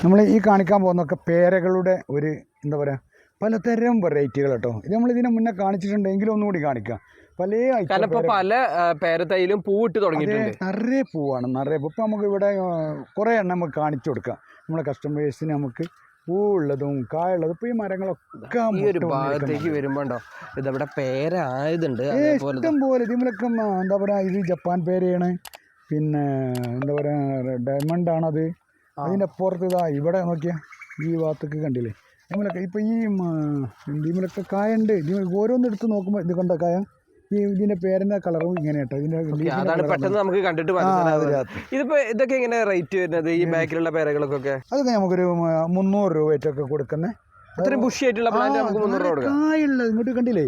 നമ്മൾ ഈ കാണിക്കാൻ പോകുന്നൊക്കെ പേരകളുടെ ഒരു എന്താ പറയുക പലതരം വെറൈറ്റികൾ കേട്ടോ. ഇത് നമ്മൾ ഇതിനെ മുന്നേ കാണിച്ചിട്ടുണ്ടെങ്കിലും ഒന്നുകൂടി കാണിക്കാം. പല പേരത്തൈയിലും പൂവിട്ട് തുടങ്ങിയിട്ടുണ്ട്. നിറയെ പൂവാണ്, നിറയെ പൂ. ഇപ്പം നമുക്ക് ഇവിടെ കുറേ എണ്ണം നമുക്ക് കാണിച്ചു കൊടുക്കാം നമ്മളെ കസ്റ്റമേഴ്സിന്. നമുക്ക് പൂവുള്ളതും കായുള്ളതും ഇപ്പോൾ ഈ മരങ്ങളൊക്കെ ഈ ഒരു ഭാഗത്തേക്ക് വരുമ്പോണ്ടോ ഇതവിടെ പേരായതുണ്ട് ഇഷ്ടം പോലെ. ഇതിലൊക്കെ എന്താ പറയുക, ഇത് ജപ്പാൻ പേരയാണ്, പിന്നെ എന്താ പറയുക ഡയമണ്ട് ആണത്. അതിൻ്റെ അപ്പുറത്ത് ഇതാ ഇവിടെ നോക്കിയാൽ ഈ ഭാഗത്തൊക്കെ കണ്ടില്ലേ നമ്മളൊക്കെ ഇപ്പോൾ ഈ ഇതിലൊക്കെ കായുണ്ട്. ഇത് ഓരോന്നെടുത്ത് നോക്കുമ്പോൾ ഇത് കണ്ട കായ ഇതിന്റെ പേരിന്റെ കളറും ഇങ്ങനെ കേട്ടോ. പെട്ടെന്ന് നമുക്ക് കണ്ടിട്ട് ഇതിപ്പോ ഇതൊക്കെ എങ്ങനെ റേറ്റ് വരുന്നത് ഈ ബാക്കിലുള്ള പേരകൾക്കൊക്കെ? അതൊക്കെ നമുക്കൊരു 300 രൂപയൊക്കെ കൊടുക്കുന്നത്. അത്രയും ബുഷിയായിട്ടുള്ള പ്ലാന്റ് നമുക്ക് 300 രൂപ കൊടുക്കാം. കായുള്ളത് ഇങ്ങോട്ട് കണ്ടില്ലേ,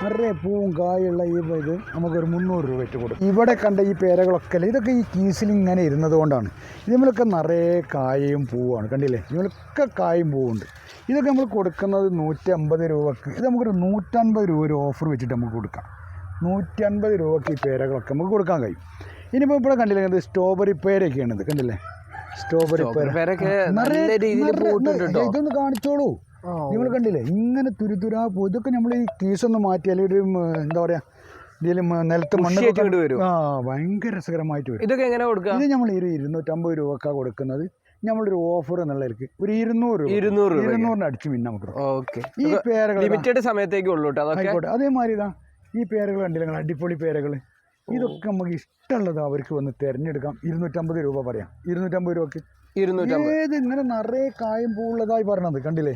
നിറയെ പൂവും കായുള്ള ഈ ഇത് നമുക്കൊരു 300 രൂപ കൊടുക്കും. ഇവിടെ കണ്ട ഈ പേരകളൊക്കെ അല്ലേ, ഇതൊക്കെ ഈ കീസിൽ ഇങ്ങനെ ഇരുന്നത് കൊണ്ടാണ്. ഇതിലൊക്കെ നിറയെ കായയും പൂവാണ്, കണ്ടില്ലേ? ഇതിലൊക്കെ കായും പൂവുണ്ട്. ഇതൊക്കെ നമ്മൾ കൊടുക്കുന്നത് 150 രൂപക്ക്. ഇത് നമുക്കൊരു 150 രൂപ ഒരു ഓഫർ വെച്ചിട്ട് നമുക്ക് കൊടുക്കാം. 150 രൂപക്ക് ഈ പേരകളൊക്കെ നമുക്ക് കൊടുക്കാൻ കഴിയും. ഇനിയിപ്പോൾ ഇവിടെ കണ്ടില്ലേ, ഇത് സ്ട്രോബെറി പേരൊക്കെയാണ്. ഇത് കണ്ടില്ലേ, സ്ട്രോബെറി പേരൊക്കെ ഇതൊന്ന് കാണിച്ചോളൂ. നിങ്ങൾ കണ്ടില്ലേ ഇങ്ങനെ തുരുതുരാ പോ. ഇതൊക്കെ നമ്മൾ ഈ കീസൊന്ന് മാറ്റി അല്ലെങ്കിൽ ഒരു എന്താ പറയുക ഇതിലും നിലത്ത് മണ്ണ് ഭയങ്കര രസകരമായിട്ട് വരും. ഇതൊക്കെ എങ്ങനെ കൊടുക്കുക? ഇത് നമ്മൾ 250 രൂപക്കാണ് കൊടുക്കുന്നത്. നമ്മളൊരു ഓഫർ എന്നുള്ളവർക്ക് ഒരു 200 അടിച്ചു പിന്നെ നമുക്ക് ഈ പേരകൾ ലിമിറ്റഡ് സമയത്തേക്ക് ഉള്ളൂ ആയിക്കോട്ടെ. അതേമാതിരി ഇതാ ഈ പേരകൾ കണ്ടില്ല നിങ്ങൾ, അടിപൊളി പേരകൾ. ഇതൊക്കെ നമുക്ക് ഇഷ്ടമുള്ളത് അവർക്ക് വന്ന് തിരഞ്ഞെടുക്കാം. 250 രൂപ പറയാം. 250 രൂപക്ക് ഏത് ഇങ്ങനെ നിറയെ കായും പൂവുള്ളതായി പറഞ്ഞത് കണ്ടില്ലേ.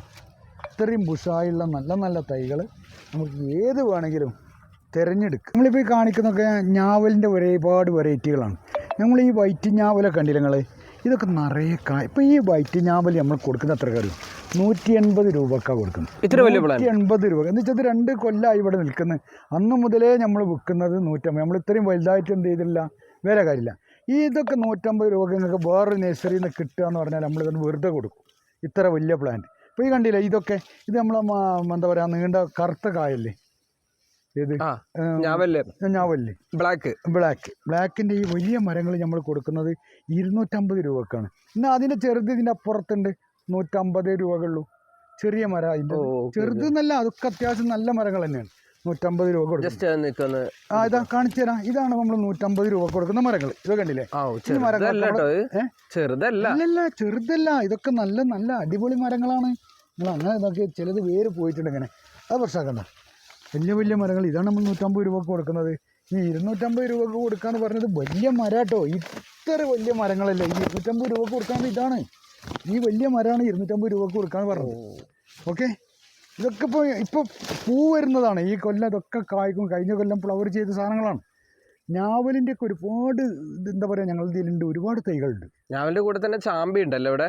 ഇത്രയും ബുഷായുള്ള നല്ല നല്ല തൈകൾ നമുക്ക് ഏത് വേണമെങ്കിലും തിരഞ്ഞെടുക്കും. നമ്മളിപ്പോൾ ഈ കാണിക്കുന്നതൊക്കെ ഞാവലിൻ്റെ ഒരുപാട് വെറൈറ്റികളാണ്. നമ്മൾ ഈ വൈറ്റ് ഞാവലൊക്കെ കണ്ടില്ല നിങ്ങൾ, ഇതൊക്കെ നിറയെ കായ്. ഇപ്പോൾ ഈ വൈറ്റ് ഞാവൽ നമ്മൾ കൊടുക്കുന്ന എത്ര കാര്യം 180 രൂപക്കാണ് കൊടുക്കുന്നത്. 180 രൂപ എന്ന് വെച്ചാൽ 2 കൊല്ലമായി ഇവിടെ നിൽക്കുന്നത്. അന്ന് മുതലേ നമ്മൾ വിൽക്കുന്നത് 150. നമ്മൾ ഇത്രയും വലുതായിട്ട് എന്ത് ചെയ്തില്ല, വേറെ കാര്യമില്ല. ഇതൊക്കെ 150 രൂപ നിങ്ങൾക്ക് വേറൊരു നഴ്സറിയിൽ നിന്ന് കിട്ടുക എന്ന് പറഞ്ഞാൽ നമ്മളിതൊന്ന് വെറുതെ കൊടുക്കും. ഇത്ര വലിയ പ്ലാന്റ്. ഇപ്പോൾ ഈ കണ്ടില്ല, ഇതൊക്കെ ഇത് നമ്മളെ എന്താ പറയുക നീണ്ട കറുത്ത കായല്ലേ, ഇത് ഞാവല്ലേ ബ്ലാക്കിൻ്റെ ഈ വലിയ മരങ്ങൾ നമ്മൾ കൊടുക്കുന്നത് 250 രൂപക്കാണ്. എന്നാൽ അതിൻ്റെ ചെറുത് ഇതിൻ്റെ അപ്പുറത്തുണ്ട് 150 രൂപയുള്ളൂ. ചെറിയ മരം അതിൻ്റെ ചെറുത് എന്നല്ല, അതൊക്കെ അത്യാവശ്യം നല്ല മരങ്ങൾ തന്നെയാണ്. 150 രൂപ കൊടുക്കും. ഇതാ കാണിച്ചു തരാം. ഇതാണ് നമ്മൾ 150 രൂപ കൊടുക്കുന്ന മരങ്ങൾ. ഇത് കണ്ടില്ലേ, ചെറുതല്ല, ഇതൊക്കെ നല്ല നല്ല അടിപൊളി മരങ്ങളാണ്. നിങ്ങൾ അങ്ങനെ ഇതൊക്കെ ചിലത് വേര് പോയിട്ടുണ്ട് ഇങ്ങനെ, അത് പ്രശ്നമാക്കണ്ട. വലിയ വലിയ മരങ്ങൾ ഇതാണ് നമ്മൾ 150 രൂപക്ക് കൊടുക്കുന്നത്. ഈ 250 രൂപക്ക് കൊടുക്കാന്ന് പറഞ്ഞത് വലിയ മരാട്ടോ. ഇത്ര വലിയ മരങ്ങളല്ലേ ഈ 250 രൂപക്ക് കൊടുക്കാന്ന്. ഇതാണ് ഈ വലിയ മരമാണ് 250 രൂപക്ക് കൊടുക്കാന്ന് പറഞ്ഞത്. ഓക്കെ, ഇതൊക്കെ ഇപ്പോൾ പൂ വരുന്നതാണ് ഈ കൊല്ലം. ഇതൊക്കെ കായ്ക്കും. കഴിഞ്ഞ കൊല്ലം ഫ്ലവർ ചെയ്ത സാധനങ്ങളാണ്. ഞാവലിൻ്റെ ഒക്കെ ഒരുപാട് എന്താ പറയുക ഞങ്ങളുടെ ഇതിലുണ്ട്, ഒരുപാട് തൈകളുണ്ട്. ഞാവലിൻ്റെ കൂടെ തന്നെ ചാമ്പ ഉണ്ടല്ലോ ഇവിടെ.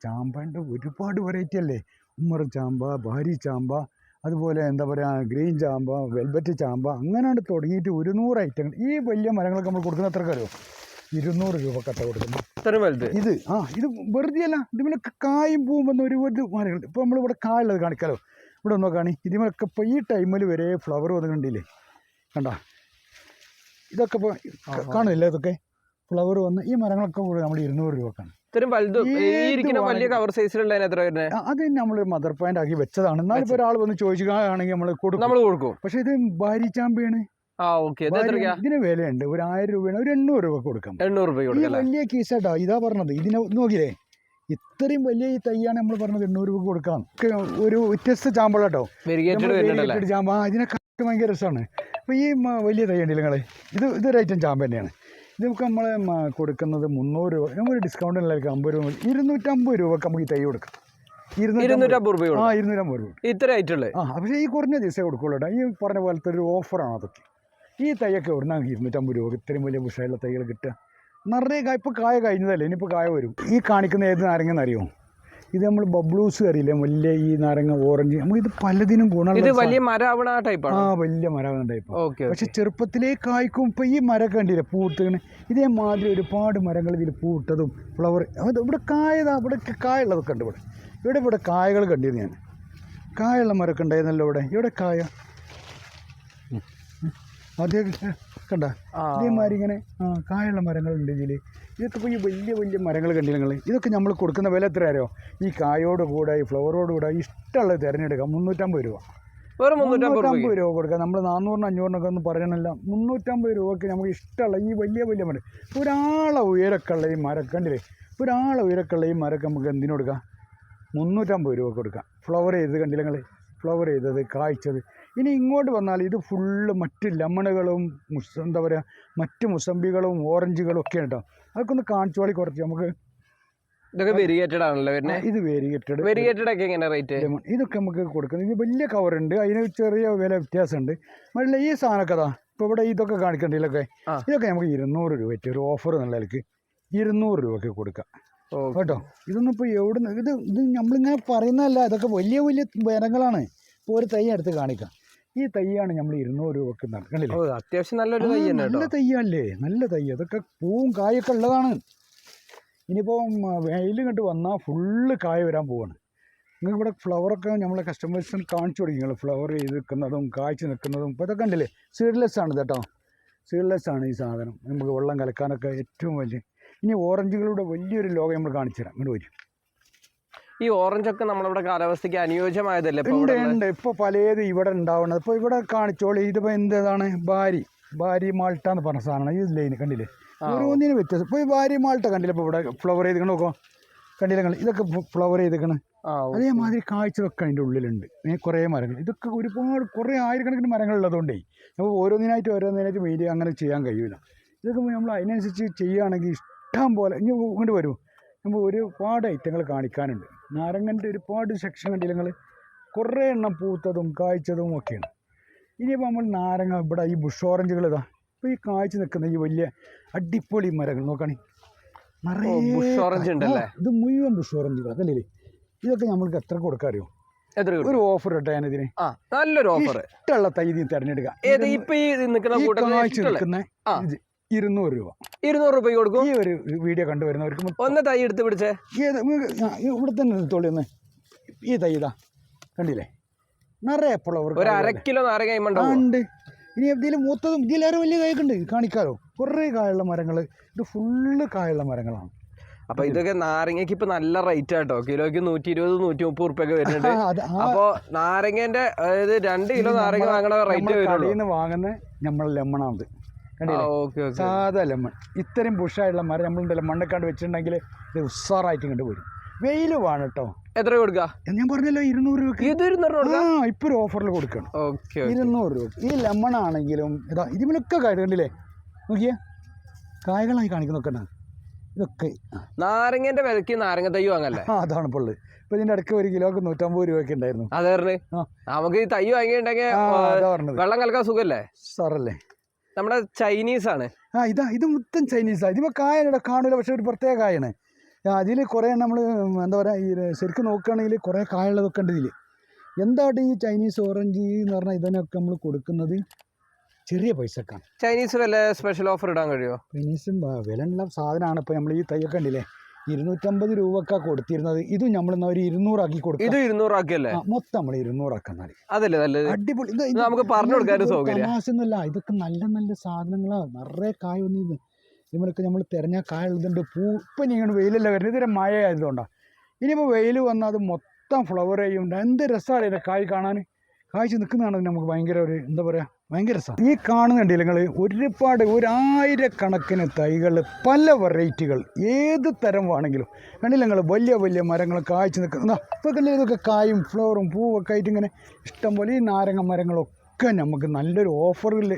ചാമ്പൻ്റെ ഒരുപാട് വെറൈറ്റി അല്ലേ. ഉമ്മർ ചാമ്പ, ഭാരി ചാമ്പ, അതുപോലെ എന്താ പറയുക ഗ്രീൻ ചാമ്പ, വെൽവെറ്റ് ചാമ്പ, അങ്ങനെയാണ് തുടങ്ങിയിട്ട് 100 ഐറ്റങ്ങൾ. ഈ വലിയ മരങ്ങളൊക്കെ നമ്മൾ കൊടുക്കുന്ന എത്ര കാര്യമോ 200 രൂപക്കട്ട കൊടുക്കുന്നത്. ഇത് ഇത് വെറുതെ അല്ല, ഇതിലൊക്കെ കായും പൂവുമ്പോൾ ഒരുപാട് മരങ്ങൾ. ഇപ്പോൾ നമ്മളിവിടെ കായുള്ളത് കാണിക്കാലോ. ഇവിടെ ഒന്നോ കാണി, ഇതിമൊക്കെ ഇപ്പോൾ ഈ ടൈമിൽ വരെ ഫ്ലവർ വന്നിട്ടുണ്ടില്ലേ, കണ്ട ഇതൊക്കെ ഇപ്പോൾ കാണില്ല. ഇതൊക്കെ ഫ്ലവർ വന്ന് ഈ മരങ്ങളൊക്കെ നമ്മൾ 200 രൂപക്കാണ്. അത് നമ്മൾ മദർ പോയിന്റ് ആക്കി വെച്ചതാണ്. എന്നാലും ഇപ്പോൾ ഒരാൾ വന്ന് ചോദിക്കുകയാണെങ്കിൽ നമ്മൾ കൊടുക്കും. പക്ഷെ ഇത് ഭാരി ചാമ്പയാണ്. ഇതിന് വിലയുണ്ട്. ഒരു 1000 രൂപയാണ്, ഒരു 800 രൂപ കൊടുക്കാം. ഈ വലിയ കീസാട്ടോ ഇതാ പറഞ്ഞത്. ഇതിനെ നോക്കിയില്ലേ, ഇത്രയും വലിയ ഈ തൈയാണ് നമ്മൾ പറഞ്ഞത് 800 രൂപ കൊടുക്കാം. ഒരു വ്യത്യസ്ത ചാമ്പളാട്ടോ ചാമ്പ. ഇതിനൊക്കെ ഭയങ്കര രസമാണ്. അപ്പോൾ ഈ വലിയ തൈ ഉണ്ടല്ലോ നിങ്ങൾ, ഇതൊരു ഐറ്റം ചാമ്പ തന്നെയാണ്. ഇത് നമുക്ക് നമ്മൾ കൊടുക്കുന്നത് 300 രൂപ. നമ്മളൊരു ഡിസ്കൗണ്ട് ഉള്ളവർക്ക് 50 രൂപ, 250 രൂപക്ക് നമുക്ക് ഈ തൈ കൊടുക്കാം. 250 രൂപ. 250 രൂപ ഇത്ര ആയിട്ടുള്ളത്. പക്ഷേ ഈ കുറഞ്ഞ ദിവസമേ കൊടുക്കുള്ളൂ. ഈ പറഞ്ഞ പോലത്തെ ഒരു ഓഫറാണ് അതൊക്കെ. ഈ തൈയൊക്കെ എവിടെ നിന്നാണ് 250 രൂപ ഇത്രയും വലിയ ബുഷായുള്ള തൈകൾ കിട്ടുക? നിറയെ കായ. ഇപ്പോൾ കായ കഴിഞ്ഞതല്ലേ, ഇനിയിപ്പോൾ കായ വരും. ഈ കാണിക്കുന്ന ഏത് നാരങ്ങ അറിയുമോ? ഇത് നമ്മൾ ബബ്ലൂസ് അറിയില്ലേ, വലിയ ഈ നാരങ്ങ ഓറഞ്ച്. നമുക്കിത് പലതിനും ഗുണമുള്ള വലിയ മരമാവണ ടൈപ്പാണ്. വലിയ മരമാവുന്ന ടൈപ്പ്. പക്ഷെ ചെറുപ്പത്തിലേ കായ്ക്കും. ഇപ്പോൾ ഈ മരമൊക്കെ കണ്ടില്ലേ പൂവിട്ടങ്ങനെ. ഇതേമാതിരി ഒരുപാട് മരങ്ങൾ ഇതിൽ പൂവിട്ടതും ഫ്ലവർ. ഇവിടെ കായതാ, ഇവിടെ കായുള്ളതൊക്കെ ഉണ്ട്. ഇവിടെ കായകൾ കണ്ടിരുന്നു ഞാൻ. കായുള്ള മരമൊക്കെ ഉണ്ടായിരുന്നല്ലോ ഇവിടെ കായ. അതേ കണ്ട ഇതേമാതിരി ഇങ്ങനെ കായുള്ള മരങ്ങളുണ്ട് ഇതിൽ. ഇതൊക്കെ ഇപ്പോൾ ഈ വലിയ വലിയ മരങ്ങൾ കണ്ടില്ല നിങ്ങൾ, ഇതൊക്കെ നമ്മൾ കൊടുക്കുന്ന വില എത്ര അറിയോ? ഈ കായോട് കൂടെ ഈ ഫ്ലവറോട് കൂടെ ഇഷ്ടമുള്ളത് തിരഞ്ഞെടുക്കാം. 350 രൂപ. 350 രൂപ കൊടുക്കാം. നമ്മൾ 400-500 ഒന്നും പറയണില്ല. 350 രൂപയ്ക്ക് നമുക്ക് ഇഷ്ടമുള്ള ഈ വലിയ വലിയ മരം, ഒരാളെ ഉയരമൊക്കെ ഉള്ള ഈ മരം കണ്ടില്ലേ, ഒരാളെ ഉയരമൊക്കെ ഉള്ള ഈ മരമൊക്കെ നമുക്ക് എന്തിനു കൊടുക്കാം? 350 രൂപ കൊടുക്കാം. ഫ്ലവർ ചെയ്ത് കണ്ടില്ല നിങ്ങൾ, ഫ്ലവർ ചെയ്തത്, കായ്ച്ചത്. ഇനി ഇങ്ങോട്ട് വന്നാൽ ഇത് ഫുള്ള് മറ്റ് ലെമണുകളും എന്താ പറയുക, മറ്റ് മുസമ്പികളും ഓറഞ്ചുകളും ഒക്കെ കേട്ടോ. അതൊക്കെ ഒന്ന് കാണിച്ചോളി കുറച്ച് നമുക്ക്. ഇതൊക്കെ വെരിഗേറ്റഡ് ആണല്ലോ വരുന്നത്. ഇത് വെരിഗേറ്റഡ്. വെരിഗേറ്റഡ് ഒക്കെ എങ്ങനെ റേറ്റ്? ഇതൊക്കെ നമുക്ക് കൊടുക്കുന്നത്, ഇത് വലിയ കവറുണ്ട്, അതിന് ചെറിയ വില വ്യത്യാസമുണ്ട്. മറ്റുള്ള ഈ സാധനമൊക്കെ അതാ ഇപ്പോൾ ഇവിടെ ഇതൊക്കെ കാണിക്കണ്ടില്ലൊക്കെ, ഇതൊക്കെ നമുക്ക് 200 രൂപ ഒരു ഓഫർ എന്നുള്ള നിലയ്ക്ക് 200 രൂപയ്ക്ക് കൊടുക്കാം കേട്ടോ. ഇതൊന്നും ഇപ്പോൾ എവിടെ നിന്ന് ഇത് നമ്മളിങ്ങനെ പറയുന്നതല്ല, ഇതൊക്കെ വലിയ വലിയ മരങ്ങളാണ്. ഇപ്പോൾ ഒരു തൈ എടുത്ത് കാണിക്കാം. ഈ തൈയാണ് നമ്മൾ 200 രൂപക്ക് കണ്ടില്ലേ, അത്യാവശ്യം നല്ലൊരു തൈ, നല്ല തൈയല്ലേ, നല്ല തൈ. അതൊക്കെ പൂവും കായൊക്കെ ഉള്ളതാണ്. ഇനിയിപ്പോൾ വെയിൽ കണ്ട് വന്നാൽ ഫുള്ള് കായ വരാൻ പോവാണ്. നിങ്ങൾക്ക് ഇവിടെ ഫ്ലവറൊക്കെ നമ്മളെ കസ്റ്റമേഴ്സിന് കാണിച്ചു കൊടുക്കും. നിങ്ങൾ ഫ്ലവർ ചെയ്ത് നിൽക്കുന്നതും കായ്ച്ച് നിൽക്കുന്നതും ഇപ്പോൾ ഇതൊക്കെ കണ്ടില്ലേ, സീഡ്ലെസ് ആണ് കേട്ടോ. സീഡ്ലെസ് ആണ് ഈ സാധനം. നമുക്ക് വെള്ളം കലക്കാനൊക്കെ ഏറ്റവും വലിയ. ഇനി ഓറഞ്ചുകളുടെ വലിയൊരു ലോകം നമ്മൾ കാണിച്ചു തരാം. ഇങ്ങോട്ട് വരും. ഈ ഓറഞ്ചൊക്കെ നമ്മളിവിടെ കാലാവസ്ഥയ്ക്ക് അനുയോജ്യമായതല്ലേ? ഉണ്ട്. ഇപ്പോൾ പലത് ഇവിടെ ഉണ്ടാവുന്നത്. ഇപ്പോൾ ഇവിടെ കാണിച്ചോളി. ഇതിപ്പോൾ എന്താണ്, ബാരി മാൾട്ട എന്ന് പറഞ്ഞ സാധനമാണ്. ഈ ലൈന് കണ്ടില്ലേ, ഓരോന്നിനും വ്യത്യാസം. ഇപ്പോൾ ഈ ബാരി മാൾട്ട കണ്ടില്ല, ഇപ്പോൾ ഇവിടെ ഫ്ലവർ ചെയ്തിക്കണം. നോക്കോ, കണ്ടില്ല നിങ്ങൾ, ഇതൊക്കെ ഫ്ലവർ ചെയ്തിക്കണം. അതേമാതിരി കാഴ്ചകളൊക്കെ അതിൻ്റെ ഉള്ളിലുണ്ട്. കുറേ മരങ്ങൾ, ഇതൊക്കെ ഒരുപാട് കുറേ ആയിരക്കണക്കിന് മരങ്ങളുള്ളതുകൊണ്ടേ നമുക്ക് ഓരോന്നിനായിട്ട് വീഡിയോ അങ്ങനെ ചെയ്യാൻ കഴിയില്ല. ഇതൊക്കെ നമ്മൾ അതിനനുസരിച്ച് ചെയ്യുകയാണെങ്കിൽ ഇഷ്ടം പോലെ. ഇനി ഇങ്ങോട്ട് വരും, നമ്മൾ ഒരുപാട് ഐറ്റങ്ങൾ കാണിക്കാനുണ്ട്. നാരങ്ങൻ്റെ ഒരുപാട് സെക്ഷൻ കണ്ടില്ല നിങ്ങൾ, കുറേ എണ്ണം പൂത്തതും കായ്ച്ചതും ഒക്കെയാണ്. ഇനിയിപ്പോൾ നമ്മൾ നാരങ്ങ ഇവിടെ ഈ ബുഷ് ഓറഞ്ചുകൾ ഇതാ ഇപ്പോൾ ഈ കായ്ച്ച് നിൽക്കുന്ന ഈ വലിയ അടിപൊളി മരങ്ങൾ നോക്കുകയാണെങ്കിൽ നിറയെ ബുഷ് ഓറഞ്ച് ഉണ്ടല്ലേ. ഇത് മുഴുവൻ ബുഷ് ഓറഞ്ചുകൾ കണ്ടില്ലേ. ഇതൊക്കെ നമ്മൾക്ക് എത്ര കൊടുക്കാറിയോ? ഒരു ഓഫർ ഇട്ടോ ഞാനിതിന്, നല്ലൊരു ഓഫർ. ഇഷ്ടമുള്ള തൈ തിരഞ്ഞെടുക്കാം. കായ്ച്ച് നിൽക്കുന്ന 200 രൂപ. 200 രൂപയ്ക്ക് കൊടുക്കും. ഈ ഒരു വീഡിയോ കണ്ടുവരുന്നവർക്ക് ഒന്ന് തൈ എടുത്ത് പിടിച്ചേ. ഇവിടെ തന്നെ നിർത്തോളി ഒന്ന്. ഈ തൈ ഇതാ കണ്ടില്ലേ, നിറയെ ഫ്ലവർ. 1/2 കിലോ നാരങ്ങ ഉണ്ട്. ഇനി എന്തെങ്കിലും മൂത്തതും ഇതിലേറെ വലിയ കായൊക്കെ കാണിക്കാലോ. കുറേ കായുള്ള മരങ്ങൾ, ഇത് ഫുള്ള് കായുള്ള മരങ്ങളാണ്. അപ്പൊ ഇതൊക്കെ നാരങ്ങക്ക് ഇപ്പൊ നല്ല റേറ്റ് ആട്ടോ. കിലോക്ക് 120-130 ഉറുപ്പൊക്കെ വരുന്നുണ്ട്. അപ്പൊ നാരങ്ങന്റെ അതായത് 2 കിലോ നാരങ്ങ വാങ്ങണ റേറ്റ് കടയിൽ നിന്ന് വാങ്ങുന്ന നമ്മളെ ലെമണാണ്. സാധാ ലെമൺ. ഇത്രയും ബുഷായിട്ടുള്ള മരം നമ്മളുണ്ടല്ലോ മണ്ണക്കാണ്ട് വെച്ചിട്ടുണ്ടെങ്കിൽ ഇത് ഉസാറായിട്ട് കണ്ട് വരും. വെയിൽ വേണം കേട്ടോ. എത്ര കൊടുക്കുക? ഞാൻ പറഞ്ഞല്ലോ 200 രൂപ. ഇപ്പൊ ഒരു ഓഫറിൽ കൊടുക്കണം. 200 രൂപ. ഈ ലെമൺ ആണെങ്കിലും ഇതാ ഇതിനൊക്കെ കായ കണ്ടില്ലേ, നോക്കിയേ കായകളായി കാണിക്കുന്നൊക്കെ ഉണ്ട്. ഇതൊക്കെ നാരങ്ങന്റെ വിലക്ക് നാരങ്ങ തൈ വാങ്ങല്ലേ. അതാണ് ഇപ്പോൾ ഉള്ളത്. ഇപ്പൊ ഇതിന്റെ ഇടയ്ക്ക് 1 കിലോക്ക് 150 രൂപയൊക്കെ ഉണ്ടായിരുന്നു. അതെ, നമുക്ക് ഈ തൈ വാങ്ങിയിട്ടുണ്ടെങ്കിൽ വെള്ളം കലക്കാൻ സുഖല്ലേ സാറല്ലേ. നമ്മുടെ ചൈനീസ് ആണ്. ഇത് മൊത്തം ചൈനീസാണ്. ഇതിപ്പോൾ കായയുടെ കാണൂല, പക്ഷെ ഒരു പ്രത്യേക കായാണ്. അതിൽ കുറേ നമ്മൾ എന്താ പറയുക, ഈ ശരിക്കും നോക്കുകയാണെങ്കിൽ കുറേ കായുള്ളതൊക്കെ ഉണ്ട് ഇതിൽ. എന്താണ് ഈ ചൈനീസ് ഓറഞ്ച് എന്ന് പറഞ്ഞാൽ ഇതിനൊക്കെ നമ്മൾ കൊടുക്കുന്നത് ചെറിയ പൈസക്കാണ്. ചൈനീസ് വല്ല സ്പെഷ്യൽ ഓഫർ ഇടാൻ കഴിയുമോ? ചൈനീസും വിലയുള്ള സാധനമാണ്. ഇപ്പോൾ നമ്മൾ ഈ തൈയൊക്കെ ഉണ്ടല്ലേ 250 രൂപക്കാണ് കൊടുത്തിരുന്നത്. ഇത് നമ്മൾ ഒരു 200 ആക്കി കൊടുക്കും. ഇത് 200 ആക്കിയല്ലേ? മൊത്തം നമ്മൾ 200 ആക്കാൻ. അതല്ലേ നല്ലത്, അടിപൊളി. നമുക്ക് പറഞ്ഞു കൊടുക്കാൻ സൗകര്യം. കാശൊന്നുമല്ല, ഇതൊക്കെ നല്ല നല്ല സാധനങ്ങളാണ്. നിറയെ കായ വന്നിരുന്നു. ഇവരൊക്കെ നമ്മൾ തിരഞ്ഞാൽ കായുള്ളതുണ്ട്. പൂ ഇപ്പം നിങ്ങൾ വെയിലല്ല വരുന്നത്, ഇതൊരു മഴ ആയതുകൊണ്ടാണ്. ഇനിയിപ്പോൾ വെയിൽ വന്നാൽ അത് മൊത്തം ഫ്ലവർ ചെയ്യുന്നുണ്ട്. എന്ത് രസമാണ് ഇതിൻ്റെ കായ് കാണാൻ. കായ്ച്ച് നിൽക്കുന്നതാണ് നമുക്ക് ഭയങ്കര ഒരു എന്താ പറയുക, ഭയങ്കര രസമാണ്. ഈ കാണുന്നുണ്ടല്ലോ നിങ്ങൾ ഒരുപാട് 1000കണക്കിന് തൈകൾ, പല വെറൈറ്റികൾ, ഏത് തരം വേണമെങ്കിലും കണ്ടില്ല നിങ്ങൾ. വലിയ വലിയ മരങ്ങൾ കായ്ച്ച് നിൽക്കുന്ന ഇപ്പോൾ കണ്ടില്ല. ഇതൊക്കെ കായും ഫ്ലവറും പൂവൊക്കെ ആയിട്ട് ഇങ്ങനെ ഇഷ്ടംപോലെ. ഈ നാരങ്ങ മരങ്ങളൊക്കെ നമുക്ക് നല്ലൊരു ഓഫറിൽ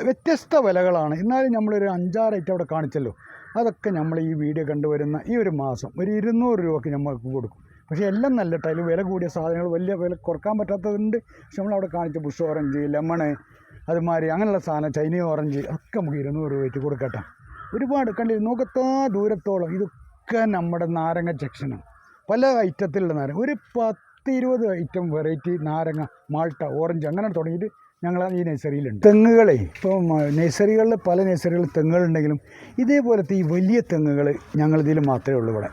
വ്യത്യസ്ത വിലകളാണ്. എന്നാലും നമ്മളൊരു 5-6 ഐറ്റം അവിടെ കാണിച്ചല്ലോ. അതൊക്കെ നമ്മൾ ഈ വീഡിയോ കണ്ടുവരുന്ന ഈ ഒരു മാസം ഒരു 200 രൂപയ്ക്ക് നമ്മൾക്ക് കൊടുക്കും. പക്ഷേ എല്ലാം നല്ല ടൈല് വില കൂടിയ സാധനങ്ങൾ വലിയ വില കുറക്കാൻ പറ്റാത്തതുണ്ട്. പക്ഷെ നമ്മളവിടെ കാണിച്ച ബുഷ് ഓറഞ്ച്, ലെമണ്, അതുമാതിരി അങ്ങനെയുള്ള സാധനം ചൈനീസ് ഓറഞ്ച് ഒക്കെ നമുക്ക് 200 രൂപയ്ക്ക് കൊടുക്കട്ടെ. ഒരുപാട് കണ്ടി നോക്കത്താ ദൂരത്തോളം ഇതൊക്കെ നമ്മുടെ നാരങ്ങ സെക്ഷനാണ്. പല ഐറ്റത്തിലുള്ള നാരങ്ങ, ഒരു 10-20 ഐറ്റം വെറൈറ്റി നാരങ്ങ, മാൾട്ട, ഓറഞ്ച് അങ്ങനെ തുടങ്ങിയിട്ട് ഞങ്ങൾ ഈ നഴ്സറിയിലുണ്ട്. തെങ്ങുകളെ ഇപ്പോൾ നഴ്സറികളിൽ പല നഴ്സറികളിൽ തെങ്ങുകളുണ്ടെങ്കിലും ഇതേപോലത്തെ ഈ വലിയ തെങ്ങുകൾ ഞങ്ങളിതിൽ മാത്രമേ ഉള്ളൂ ഇവിടെ.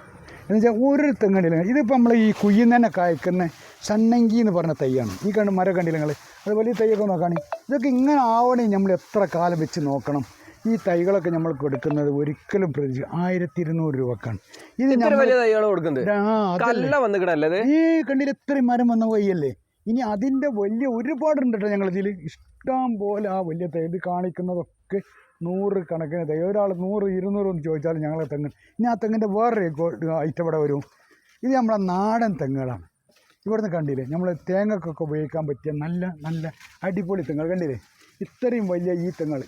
എന്നുവെച്ചാൽ ഒരു തെങ്ങണ്ടില്ല. ഇതിപ്പോൾ നമ്മൾ ഈ കുയ്യിൽ തന്നെ കായ്ക്കുന്ന സന്നങ്കി എന്ന് പറഞ്ഞ തൈയാണ്. ഈ മരം കണ്ടില്ല നിങ്ങൾ. അത് വലിയ തൈയൊക്കെ നോക്കുകയാണെങ്കിൽ ഇതൊക്കെ ഇങ്ങനെ ആവണേ നമ്മൾ എത്ര കാലം വെച്ച് നോക്കണം. ഈ തൈകളൊക്കെ നമ്മൾ കൊടുക്കുന്നത് ഒരിക്കലും പ്രതീക്ഷ 1200 രൂപക്കാണ്. ഇത് വലിയ തൈകൾ കൊടുക്കുന്നത് ഈ കണ്ടില്ല ഇത്രയും മരം വന്ന വയ്യല്ലേ. ഇനി അതിൻ്റെ വലിയ ഒരുപാടുണ്ട് കേട്ടോ ഞങ്ങളിതിൽ ഇഷ്ടം പോലെ. ആ വലിയ തൈ ഇത് കാണിക്കുന്നതൊക്കെ 100 കണക്കിന് തൈ. ഒരാൾ 100 200 എന്ന് ചോദിച്ചാൽ ഞങ്ങളെ തെങ്ങ്. ഇനി ആ തെങ്ങിൻ്റെ വേറൊരു ഐറ്റം ഇവിടെ വരും. ഇത് നമ്മളെ നാടൻ തെങ്ങുകളാണ്. ഇവിടുന്ന് കണ്ടില്ലേ നമ്മൾ തേങ്ങക്കൊക്കെ ഉപയോഗിക്കാൻ പറ്റിയ നല്ല നല്ല അടിപൊളി തെങ്ങുകൾ കണ്ടില്ലേ. ഇത്രയും വലിയ ഈ തെങ്ങുകൾ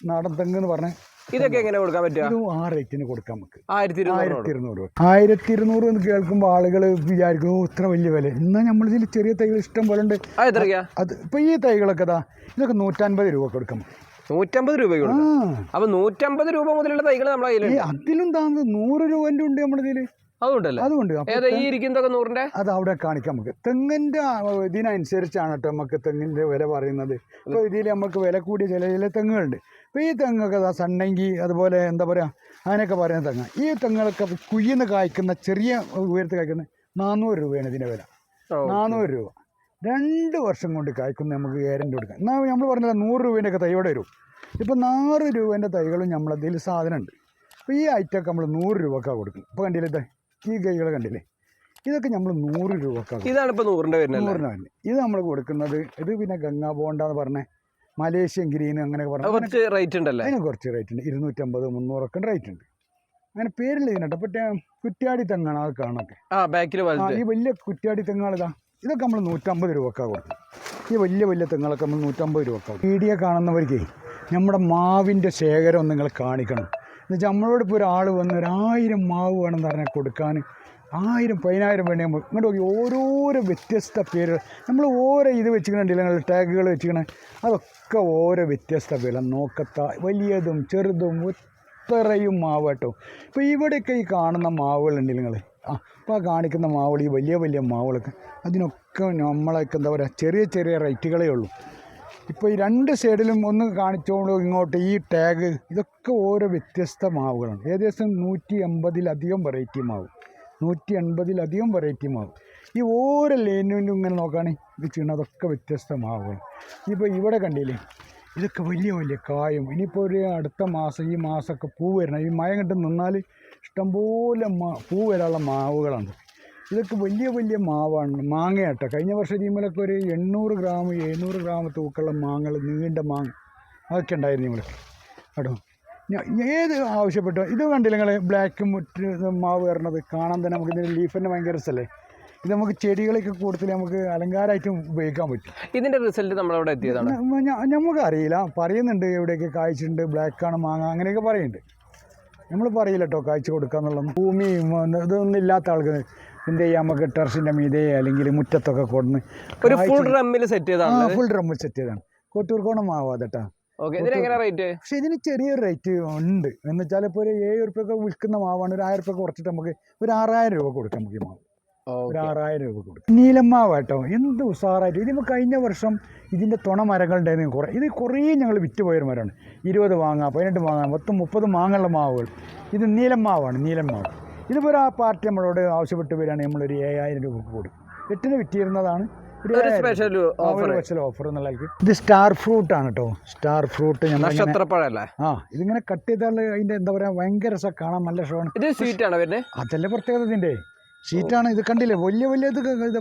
നാടൻ തെങ്ങ് എന്ന് പറഞ്ഞാൽ ഇതൊക്കെ എങ്ങനെ കൊടുക്കാൻ പറ്റുക? ഇത് ആ റേറ്റിന് കൊടുക്കാം നമുക്ക്. 1200. 1200 എന്ന് കേൾക്കുമ്പോൾ ആളുകൾ വിചാരിക്കും ഇത്ര വലിയ വില. എന്നാൽ നമ്മളിതിൽ ചെറിയ തൈകൾ ഇഷ്ടം പോലെ ഉണ്ട്. അത് ഇപ്പം ഈ തൈകളൊക്കെ ഇതൊക്കെ 150 രൂപ കൊടുക്കാം. 150 രൂപ. അപ്പൊ 150 രൂപ മുതലുള്ള തൈകൾ നമ്മളെ കയ്യിൽ അതിലും താന്ന് 100 രൂപൻ്റെ ഉണ്ട് നമ്മളിതിൽ. അതുകൊണ്ട് അത് അവിടെ കാണിക്കാം നമുക്ക്. തെങ്ങിൻ്റെ ഇതിനനുസരിച്ചാണ് കേട്ടോ നമുക്ക് തെങ്ങിൻ്റെ വില പറയുന്നത്. ഇപ്പോൾ ഇതിൽ നമുക്ക് വില കൂടിയ ചില തെങ്ങുകളുണ്ട്. ഇപ്പോൾ ഈ തെങ്ങൊക്കെ സണ്ണങ്കി അതുപോലെ എന്താ പറയുക അങ്ങനെയൊക്കെ പറയുന്ന തെങ്ങ്. ഈ തെങ്ങുകളൊക്കെ കുയ്യുന്ന് കായ്ക്കുന്ന ചെറിയ ഉയരത്ത് കായ്ക്കുന്ന 400 രൂപയാണ് ഇതിൻ്റെ വില. 400 രൂപ 2 വർഷം കൊണ്ട് കായ്ക്കുന്ന നമുക്ക് ഗ്യാരണ്ടി കൊടുക്കാം. എന്നാൽ നമ്മൾ പറഞ്ഞാൽ 100 രൂപേൻ്റെ ഒക്കെ തൈയോടെ വരും. ഇപ്പോൾ 4 രൂപേൻ്റെ തൈകളും നമ്മളതിൽ സാധനമുണ്ട്. അപ്പോൾ ഈ ഐറ്റമൊക്കെ നമ്മൾ 100 രൂപക്കാണ് കൊടുക്കും. ഇപ്പോൾ കണ്ടില്ലേ ഈ കൈകൾ കണ്ടില്ലേ, ഇതൊക്കെ നമ്മൾ 100 രൂപക്കാണ്. ഇതാണ് ഇപ്പോൾ 100 വരുന്നത്. ഇത് നമ്മൾ കൊടുക്കുന്നത് ഇത് പിന്നെ ഗംഗാ ബോണ്ടാന്ന് പറഞ്ഞ മലേഷ്യൻ ഗ്രീൻ അങ്ങനെ കുറച്ച് റേറ്റ് ഉണ്ടല്ലോ. അതിന് കുറച്ച് റേറ്റ് ഉണ്ട്. 250 300 ഒക്കെ റേറ്റ് ഉണ്ട്. അങ്ങനെ പേരില്ല ഇതിനട്ടോ. പക്ഷേ കുറ്റ്യാടി തെങ്ങാണ് അത് കാണൊക്കെ. ഈ വലിയ കുറ്റ്യാടി തെങ്ങാളിതാ ഇതൊക്കെ നമ്മൾ 150 രൂപക്കാണ് കൊടുക്കും. ഈ വലിയ വലിയ തെങ്ങുകളൊക്കെ നമ്മൾ 150 രൂപക്കാണ്. വീഡിയോ കാണുന്നവർക്ക് നമ്മുടെ മാവിൻ്റെ ശേഖരം നിങ്ങൾ കാണിക്കണം. എന്നുവെച്ചാൽ നമ്മളോട് ഇപ്പോൾ ഒരാൾ വന്ന് 1000 മാവ് വേണമെന്ന് പറഞ്ഞാൽ കൊടുക്കാൻ 1000 10,000 വേണേ ഇങ്ങോട്ട് നോക്കി ഓരോരോ വ്യത്യസ്ത പേരുകൾ നമ്മൾ ഓരോ ഇത് വെച്ചിട്ടുണ്ടെങ്കിൽ നിങ്ങൾ ടാഗുകൾ വെച്ചിരിക്കണേ അതൊക്കെ ഓരോ വ്യത്യസ്ത വില നോക്കത്ത വലിയതും ചെറുതും ഇത്രയും മാവ് കേട്ടോ. ഇപ്പോൾ ഇവിടെയൊക്കെ ഈ കാണുന്ന മാവുകളുണ്ട് നിങ്ങൾ അപ്പോൾ ആ കാണിക്കുന്ന മാവുകൾ ഈ വലിയ വലിയ മാവുകളൊക്കെ അതിനൊക്കെ നമ്മളൊക്കെ എന്താ പറയുക ചെറിയ ചെറിയ റേറ്റുകളേ ഉള്ളൂ. ഇപ്പോൾ ഈ 2 സൈഡിലും ഒന്ന് കാണിച്ചോളൂ ഇങ്ങോട്ട് ഈ ടാഗ് ഇതൊക്കെ ഓരോ വ്യത്യസ്ത മാവുകളാണ്. ഏകദേശം 180-ലധികം വെറൈറ്റി മാവ്. 180-ലധികം വെറൈറ്റി മാവ്. ഈ ഓരോ ലൈനിലും ഇങ്ങനെ നോക്കുകയാണെങ്കിൽ ഇത് ചെയ്യുന്നതൊക്കെ വ്യത്യസ്ത മാവുകൾ. ഇപ്പോൾ ഇവിടെ കണ്ടില്ലേ ഇതൊക്കെ വലിയ വലിയ കായും. ഇനിയിപ്പോൾ ഒരു അടുത്ത മാസം ഈ മാസമൊക്കെ പൂ വരണം. ഈ മഴ കണ്ട് നിന്നാൽ ഇഷ്ടംപോലെ പൂ വരാനുള്ള മാവുകളാണ്. ഇതൊക്കെ വലിയ വലിയ മാവാണ്. മാങ്ങയാട്ടോ. കഴിഞ്ഞ വർഷം ഇതിമേലൊക്കെ ഒരു 800 ഗ്രാം 700 ഗ്രാം തൂക്കമുള്ള മാങ്ങകൾ നീണ്ട മാങ്ങ അതൊക്കെ ഉണ്ടായിരുന്നു നമ്മൾക്ക് കേട്ടോ. ഏത് ആവശ്യപ്പെട്ടോ ഇത് കണ്ടില്ല നിങ്ങൾ ബ്ലാക്ക് മുറ്റ് മാവ് വരണത് കാണാൻ തന്നെ നമുക്ക് ഇതിൻ്റെ ലീഫ് തന്നെ ഭയങ്കര രസമല്ലേ. ഇത് നമുക്ക് ചെടികളൊക്കെ കൂടുതൽ നമുക്ക് അലങ്കാരമായിട്ടും ഉപയോഗിക്കാൻ പറ്റും. ഇതിൻ്റെ റിസൾട്ട് നമ്മളവിടെ എത്തിയതാണ്. നമുക്ക് അറിയില്ല. പറയുന്നുണ്ട് എവിടെയൊക്കെ കായ്ച്ചിട്ടുണ്ട് ബ്ലാക്കാണ് മാങ്ങ അങ്ങനെയൊക്കെ പറയുന്നുണ്ട്. നമ്മൾ പറയില്ല കേട്ടോ കായ്ച്ചു കൊടുക്കുക എന്നുള്ളത്. ഭൂമി ഇതൊന്നും ഇല്ലാത്ത ആൾക്ക് എന്ത് ചെയ്യാം നമുക്ക് ടെറസിൻ്റെ മീതെ അല്ലെങ്കിൽ മുറ്റത്തൊക്കെ കൊടുന്ന് ഒരു ഫുൾ ഡ്രമ്മിൽ സെറ്റ് ചെയ്താണ്. കൊട്ടൂർക്കോണം മാവാതെട്ടാ. പക്ഷെ ഇതിന് ചെറിയൊരു റേറ്റ് ഉണ്ട്. എന്ന് വെച്ചാൽ ഇപ്പോൾ ഒരു 7 ഉറുപ്പ്യൊക്കെ വിൽക്കുന്ന മാവാണ്. ഒരു 1000 ഉറുപ്പ്യ കുറച്ചിട്ട് നമുക്ക് ഒരു 6000 രൂപ കൊടുക്കാം. നമുക്ക് ഈ മാവ് ഒരു 6000 രൂപ കൊടുക്കും. നീലമാവ് കേട്ടോ എന്ത് ഉഷാറായിട്ട്. ഇതിപ്പോൾ കഴിഞ്ഞ വർഷം ഇതിൻ്റെ തുണ മരങ്ങളുണ്ടായിരുന്നു കുറേ. ഇത് കുറേ ഞങ്ങൾ വിറ്റ് പോയൊരു മരമാണ്. 20 മാങ്ങ 18 മാങ്ങ മൊത്തം 30 മാങ്ങയുള്ള മാവുകൾ. ഇത് നീലമാവാണ്. നീലമാവ് ഇതിപ്പോൾ ആ പാർട്ടി നമ്മളോട് ആവശ്യപ്പെട്ട് വരികയാണെങ്കിൽ നമ്മളൊരു 7000 രൂപ കൊടുക്കും. 8-ന് വിറ്റിരുന്നതാണ്. ഒരു സ്പെഷ്യൽ ഓഫർ എന്നുള്ള. ഇത് സ്റ്റാർ ഫ്രൂട്ട് ആണ് കേട്ടോ. സ്റ്റാർ ഫ്രൂട്ട് നക്ഷത്രപ്പഴല്ലേ. ഇതിങ്ങനെ കട്ട് ചെയ്താൽ അതിൻ്റെ എന്താ പറയുക ഭയങ്കര രസം കാണാൻ നല്ല രസമാണ്. അതല്ലേ പ്രത്യേകത ഇതിൻ്റെ ഷീറ്റാണ്. ഇത് കണ്ടില്ലേ വലിയ വലിയ ഇത്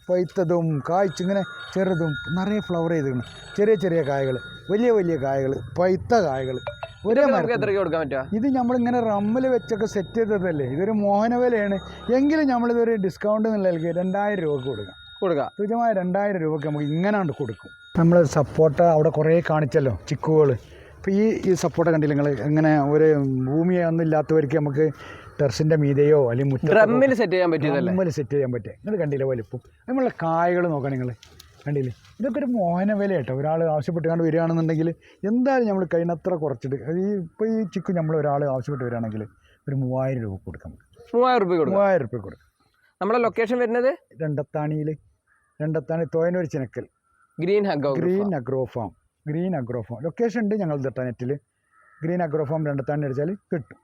പഴുത്തതും കായ്ച്ചിങ്ങനെ ചെറുതും നിറയെ ഫ്ലവർ ചെയ്തിരിക്കണം. ചെറിയ ചെറിയ കായകൾ വലിയ വലിയ കായകൾ പഴുത്ത കായകൾ ഒരേ മരം. ഇത് നമ്മളിങ്ങനെ റമ്മിൽ വെച്ചൊക്കെ സെറ്റ് ചെയ്തതല്ലേ. ഇതൊരു മോഹന വിലയാണ്. എങ്കിലും നമ്മളിതൊരു ഡിസ്കൗണ്ട് എന്നുള്ളതിലേക്ക് 2000 രൂപക്ക് കൊടുക്കാം. തുച്ഛമായ 2000 രൂപക്ക് നമുക്ക് ഇങ്ങനെയാണ് കൊടുക്കും. നമ്മൾ സപ്പോട്ട അവിടെ കുറേ കാണിച്ചല്ലോ ചിക്കുകൾ. ഇപ്പോൾ ഈ സപ്പോട്ട കണ്ടില്ല നിങ്ങൾ. ഇങ്ങനെ ഒരു ഭൂമിയൊന്നും ഇല്ലാത്തവർക്ക് നമുക്ക് ടെറസിൻ്റെ മീതെയോ അല്ലെങ്കിൽ ഡ്രമ്മിൽ സെറ്റ് ചെയ്യാൻ പറ്റുക. നിങ്ങൾ കണ്ടില്ലേ വലിപ്പം. നമ്മളുടെ കായകൾ നോക്കാം നിങ്ങൾ കണ്ടില്ലേ. ഇതൊക്കെ ഒരു മോഹന വില കേട്ടോ. ഒരാൾ ആവശ്യപ്പെട്ടുകൊണ്ട് വരികയാണെന്നുണ്ടെങ്കിൽ എന്തായാലും നമ്മൾ കഴിയുന്നത്ര കുറച്ചിട്ട് ഇപ്പോൾ ഈ ചിക്കു നമ്മൾ ഒരാൾ ആവശ്യപ്പെട്ട് വരികയാണെങ്കിൽ ഒരു 3000 രൂപ കൊടുക്കാം. 3000 രൂപ കൊടുക്കാം. നമ്മുടെ ലൊക്കേഷൻ വരുന്നത് Randathani Thoyanur Chinakkal green agro farm. Location ഉണ്ട് ഞങ്ങൾ നെറ്റിൽ. ഗ്രീൻ അഗ്രോ ഫാം രണ്ടത്താണി അടിച്ചാൽ കിട്ടും.